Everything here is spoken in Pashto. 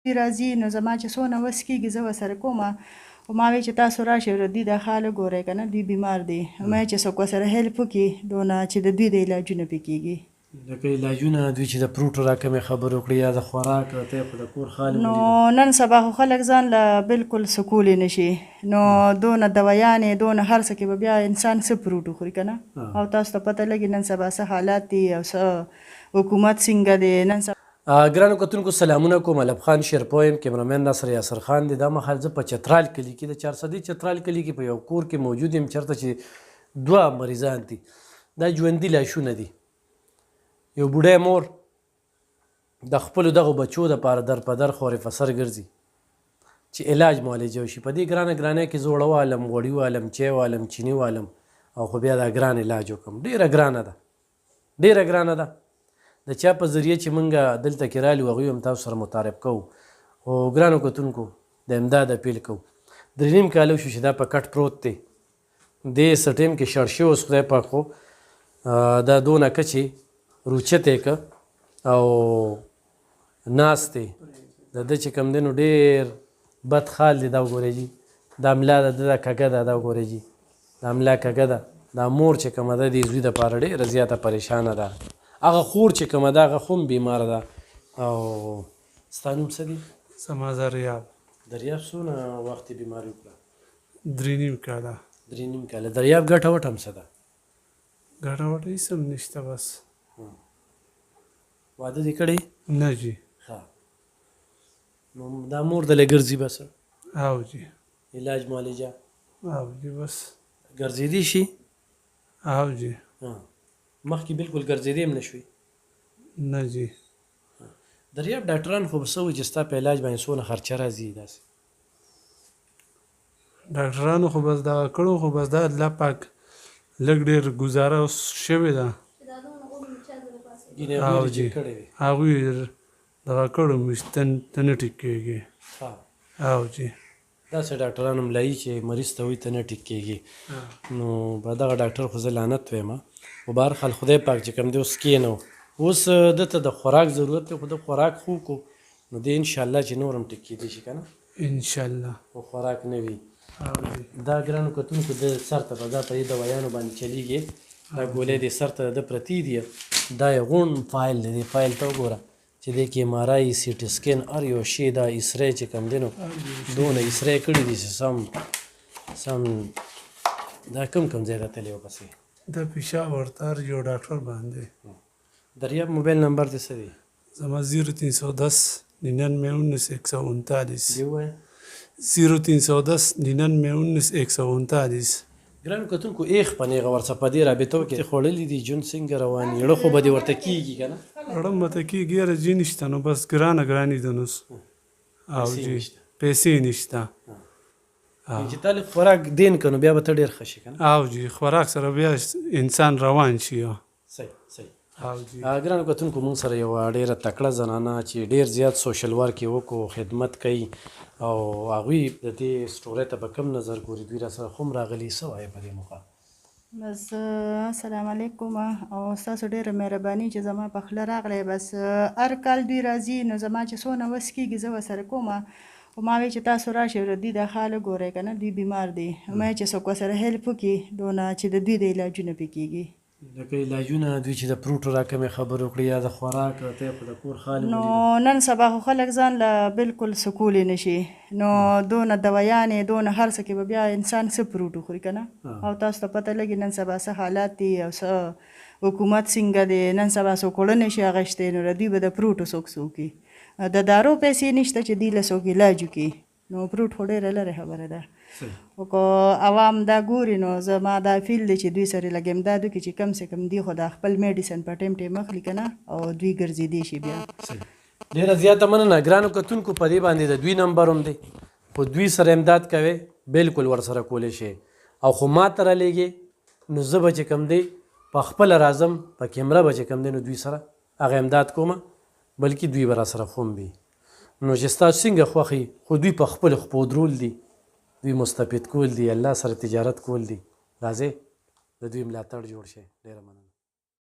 راځي نو زما چې څونه وس کېږي زه ورسره کومه. خو ما وی چې تاسو راشئ د دوی دا حال وګورئ که نه دوی بیمار دي. ما چې څوک ورسره هیلپ وکړي دونه چې د دوی د علاجونه پې کېږي. لکه علاجونه دوی چې د پروټو راکمې خبرې وکړي یا د خوراک ته خو د کور حال نو نن سبا خو خلک ځان له بالکل سکولی نشي. نو دونه دوایانې دونه هر څه کې به بیا انسان څه پروټ وخوري که نه. او تاسو ته پته لګي نن سبا څه حالات دي او څه حکومت څنګه دی نن سبا. ګرانو کتونکو سلامونه کوم. علب خان شیرپو یم. کیمرامین ناصر یاسر خان دی. دا مهال زه په چترال کلي کې د 400 چترال کلي کې په یو کور کې موجود یم چېرته چې 2 مریضان دي. دا ژوندي لاشونه دي. یو بوډۍ مور د خپلو دغو بچو دپاره در په در خورې فسر ګرځي چې علاج معالجه وشي. په دې ګرانه ګرانۍ کې زه اوړه والم غوړي والم چای والم چیني والم او خو بیا دا ګران علاج وکړم. ډېره ګرانه ده ډېره ګرانه ده. د چا په ذریعه چې موږ دلته کې رالي هغوی هم تاسو سره متعارف کوو. خو ګرانو کتونکو د امداد اپیل کوو. 3.5 کاله شو چې دا په کټ پروت دی. دې څه ټایم کې شړ شوی اوس خدای پاک خو دا دونه کچې روچتې که او ناست دی. د ده چې کوم دی نو ډېر بد حال دی. دا وګورئ جي دا ملا د ده دا کږه ده. دا وګورئ جي دا ملا کږه ده. دا مور چې کومه ده د زوی دپاره ډېره زیاته پریشانه ده. هغه خور چې کومه ده هغه خو هم بیماره ده. او ستا نوم څه دی؟ زما دریاب. دریاب څونه وخت یې بیماري وکړه؟ 3.5 کاله. 3.5 کاله. دریاب ګټه وټه هم څه ده؟ ګټه وټه هېڅ هم نشته. بس واده دې کړی؟ نه جي. ښه نو دا مور دلې ګرځي بس؟ او جي. علاج معالجه؟ او جي بس ګرځېدی شي؟ او جي. مخکې بالکل ګرځېدی هم نه شوي؟ نه جي. دریاب ډاکټران خو څه وایي چې ستا په علاج باندې څونه خرچه راځي؟ داسې ډاکټرانو خو بس دغه کړو خو بس دا الله پاک لږ ډېر ګزاره شوې ده. او جي هغوی دغه کړو مې ته نه ټیک کېږي. او جي داسې ډاکټران هم لایي چې مریض ته وایي ته نه ټیک کېږي. نو په دغه ډاکټر خو زه لعنت وایم. خو به هر حال خدای پاک چې کوم دی اوس کېنو. اوس دته د خوراک ضرورت دی. خو د خوراک خو کو نو دی انشاءالله چې نور هم ټیک کېدی شي که نه انشاءالله. خو خوراک نه وي. دا ګرانو کتونکو د سر ته به دا په دې دوایانو باندې چلیږي. دا ګولۍ د سر ته د پرتې دي. دا یو غونډ فایل دی. دې فایل ته وګوره چې دې کې ایم آر آی سی ټي سکین هر یو شی دا ایسری چې کوم دی نو دونه ایسری کړي دي چې سم دا کوم ځای ته تللی و پسې د پېښور ته هر یو ډاکټر باندې. دریاب موبایل نمبر دې څه دی؟ زما 0310 99 139. دې ووایه 0310 99 139. ګرانو کتونکو ایخ په نیغه ورڅه په دې رابطو کې خوړلي دي ژوند څنګه روان یې اړه خو به دې ورته کېږي که نه اړه به ته کېږي یاره جي نشته نو بس ګرانې ده نو او جي پیسې نشته چې تا خوراک دین که نو بیا به ته ډېر ښه شي که نه او جي خوراک سره بیا انسان روان شي. صحیح ګرانو کتونکو موږ سره یوه ډېره تکړه زنانه چې ډېر زیات سوشل ورک یې وکړو خدمت کوي او هغوی د دې سټورۍ ته په کوم نظر ګوري دوی را سره خو هم راغلي څه وایه په دې موخه؟ بس السلام علیکم او ستاسو ډېره مهرباني چې زما په خوله راغلی. بس هر کال دوی راځي نو زما چې څونه وس کېږي زه ورسره کومه. خو ما وی چې تاسو راشئ د دوی دا حال وګورئ که نه دوی بیمار دي. ما چې څوک ورسره هیلپ وکړي دونه چې د دوی د علاجونه پې کېږي. لکه علاجونه دوی چې د پروټو راکمې خبرې وکړي یا د خوراک ته خو د کور حال نو نن سبا خو خلک ځان له بالکل سکولی نشي. نو دونه دوایانې دونه هر څه کې به بیا انسان څه پروټ وخوري که نه. او تاسو ته پته لګي نن سبا څه حالات دي او څه حکومت څنګه دی. نن سبا څوک اوړه نشي اخیستی نو د دوی به د پروټو څوک څه وکړي. د دارو پیسې نشته چې دوی له څوک علاج وکړي. نو پروټ خو ډېره لرې خبره ده. خو که عوام دا ګوري نو زما دا فیل دی چې دوی سره لږ امداد وکړي چې کم سے کم دوی خو دا خپل میډیسن په ټایم اخلي که نه او دوی ګرځېدی شي بیا. ډېره زیاته مننه ګرانو کتونکو. په دې باندې د دوی نمبر هم دی خو دوی سره امداد کوئ بالکل ورسره کولی شئ. او خو ما ته رالیږئ نو زه به چې کوم دی په خپله راځم په کیمره به چې کوم دی نو دوی سره هغه امداد کومه بلکې دوی به راسره خو هم وي. نو چې ستاسو څنګه خوښي خو دوی په خپلو خپو درول دي. دوی مستفید کول دي. الله سره تجارت کول دي. راځئ د دوی ملاتړ جوړ شي. ډېره مننه.